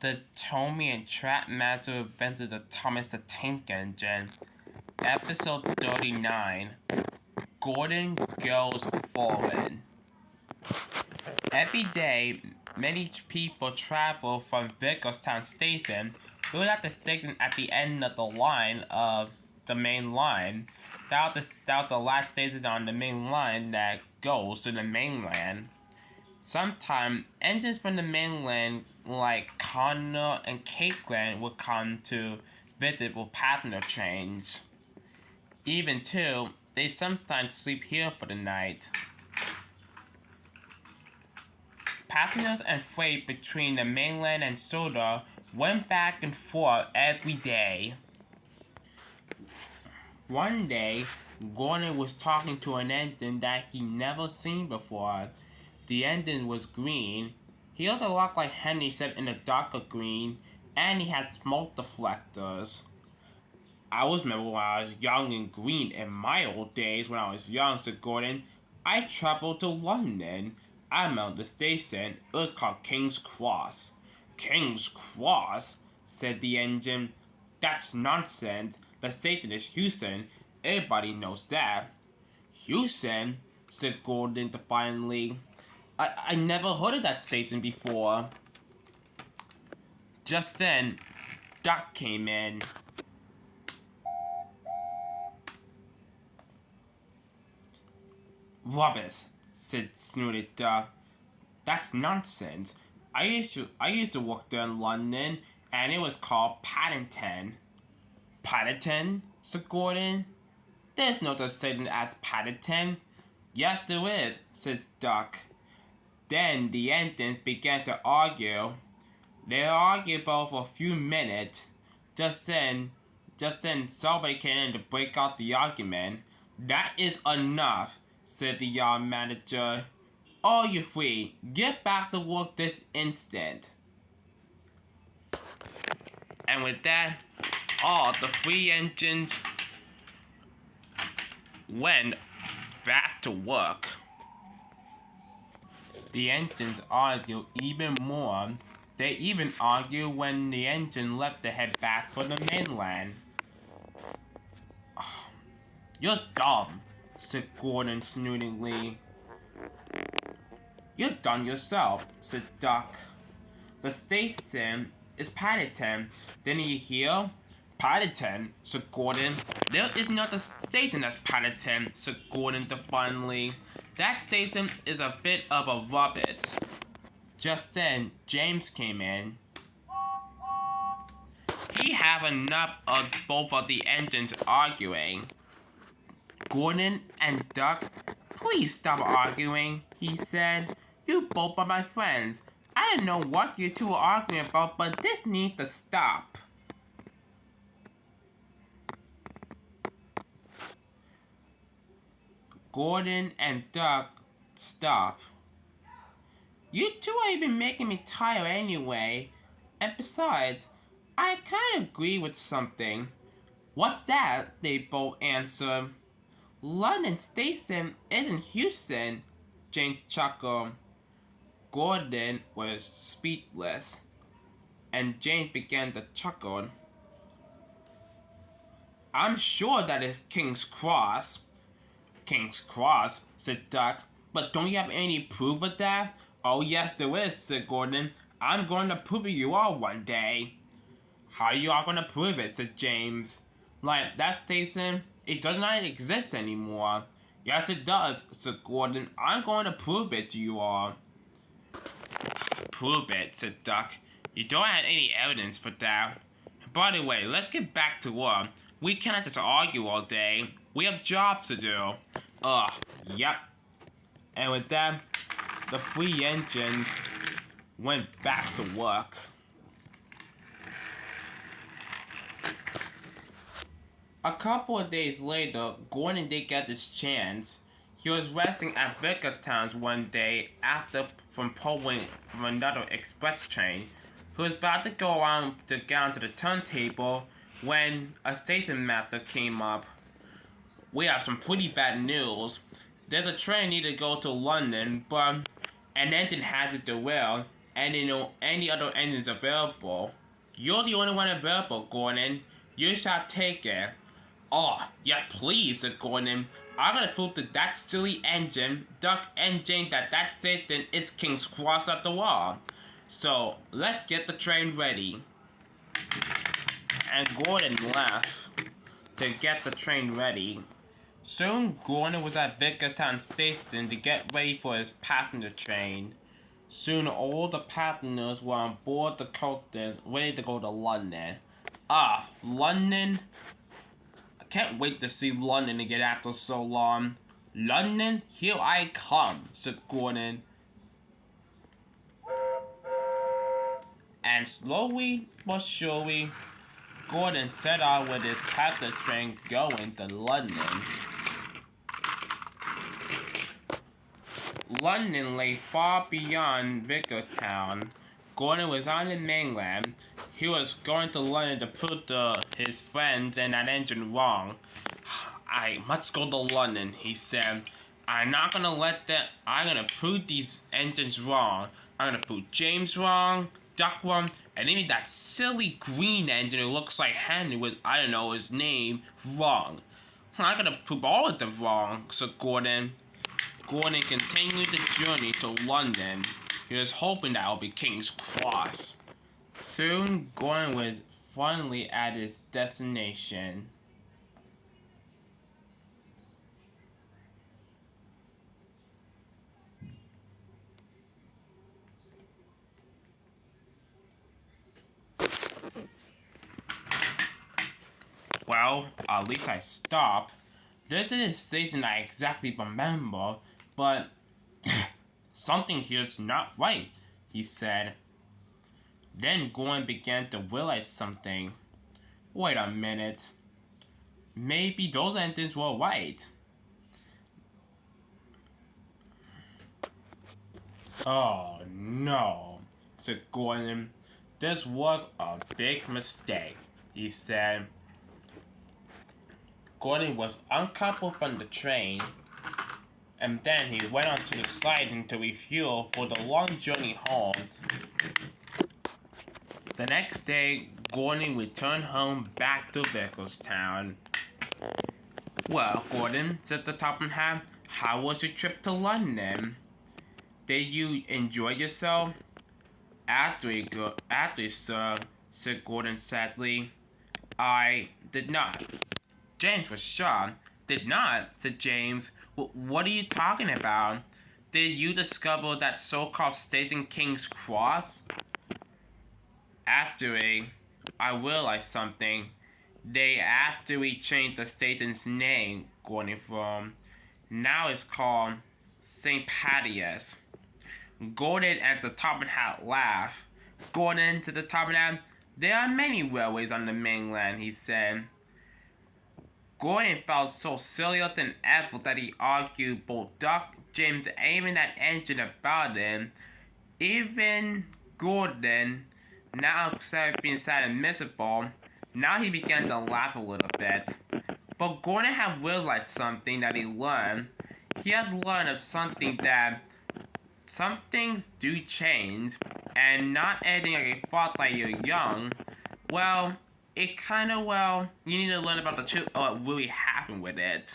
The Tomy and Trackmaster invented the Thomas the Tank Engine. Episode 39. Gordon Goes Forward. Every day, many people travel from Vickerstown Station, who at the station at the end of the line of the main line. That's the last station on the main line that goes to the mainland. Sometimes, engines from the mainland, like Connor and Caitlin, will come to visit with passenger trains. Even too, they sometimes sleep here for the night. Passengers and freight between the mainland and Soda went back and forth every day. One day, Gordon was talking to an engine that he never seen before. The engine was green. He looked a lot like Henry except in a darker green, and he had smoke deflectors. I was remember when I was young and green in my old days when I was young, said Gordon. I traveled to London. I remember the station. It was called King's Cross. King's Cross? Said the engine. That's nonsense. The station is Houston. Everybody knows that. Houston? Said Gordon defiantly. I never heard of that station before. Just then, Duck came in. Rubbish, said Snooty Duck. That's nonsense. I used to work there in London, and it was called Paddington. Paddington? Said Gordon. There's no such thing as Paddington. Yes, there is, says Duck. Then the engines began to argue. They argued for a few minutes. Just then, somebody came in to break out the argument. That is enough, said the yard manager. All you three, get back to work this instant. And with that, all the three engines went back to work. The engines argued even more. They even argued when the engine left to head back for the mainland. Oh, you're dumb, said Gordon snootingly. You're dumb yourself, said Duck. The station is Paddington. Didn't you hear? Paddington, said Gordon. There is not a station as Paddington, said Gordon defiantly. That station is a bit of a rubbish. Just then, James came in. He had enough of both of the engines arguing. Gordon and Duck, please stop arguing, he said. You both are my friends. I don't know what you two are arguing about, but this needs to stop. Gordon and Duck stopped. You two are even making me tired anyway. And besides, I kinda agree with something. What's that? They both answered. London Station isn't Houston, James chuckled. Gordon was speechless, and James began to chuckle. I'm sure that is King's Cross. King's Cross, said Duck. But don't you have any proof of that? Oh yes there is, said Gordon. I'm going to prove it you all one day. How are you all going to prove it, said James. Like, that station, it does not exist anymore. Yes it does, said Gordon. I'm going to prove it to you all. Prove it, said Duck. You don't have any evidence for that. By the way, let's get back to work. We cannot just argue all day. We have jobs to do. Yep. And with that, the three engines went back to work. A couple of days later, Gordon did get his chance. He was resting at Vickerstown one day after pulling from another express train. He was about to go on to get onto the turntable when a station master came up. We have some pretty bad news. There's a train need to go to London, but an engine has it derailed. and you know any other engines available. You're the only one available, Gordon. You shall take it. Oh, yeah, please, said Gordon. I'm gonna prove to that silly engine, Duck and Jane, that Satan is King's Cross at the wall. So, let's get the train ready. And Gordon left to get the train ready. Soon, Gordon was at Vickertown Station to get ready for his passenger train. Soon, all the passengers were on board the coaches, ready to go to London. London? I can't wait to see London again after so long. London, here I come, said Gordon. And slowly but surely, Gordon set out with his passenger train going to London. London lay far beyond Vickertown. Gordon was on the mainland. He was going to London to put his friends and that engine wrong. I must go to London, he said. I'm gonna prove these engines wrong. I'm gonna prove James wrong, Duck wrong, and even that silly green engine who looks like Henry with, I don't know, his name, wrong. I'm gonna prove all of them wrong, said Gordon. Gordon continued the journey to London. He was hoping that it would be King's Cross. Soon, Gordon was finally at his destination. Well, at least I stopped. This is a station I exactly remember, but something here's not right, he said. Then Gordon began to realize something. Wait a minute. Maybe those engines were right. Oh no, said Gordon. This was a big mistake, he said. Gordon was uncoupled from the train, and then he went onto the siding to refuel for the long journey home. The next day, Gordon returned home back to Vickerstown. Well, Gordon, said the Topham Hatt, how was your trip to London? Did you enjoy yourself? Actually, sir, said Gordon sadly. I did not. James was shocked. Did not, said James. What are you talking about? Did you discover that so-called station King's Cross? Actually, I realized something. They actually changed the station's name, Gordon informed. Now it's called St. Pattius. Gordon and the Topham Hatt laughed. Gordon, to the Topham Hatt, there are many railways on the mainland, he said. Gordon felt so sillier than ever that he argued both Duck, James, and even that engine about him. Even Gordon, now instead of being sad and miserable, now he began to laugh a little bit. But Gordon had realized something that he learned. He had learned of something that some things do change, and not ending like a thought that you're young, well, you need to learn about the truth or what really happened with it.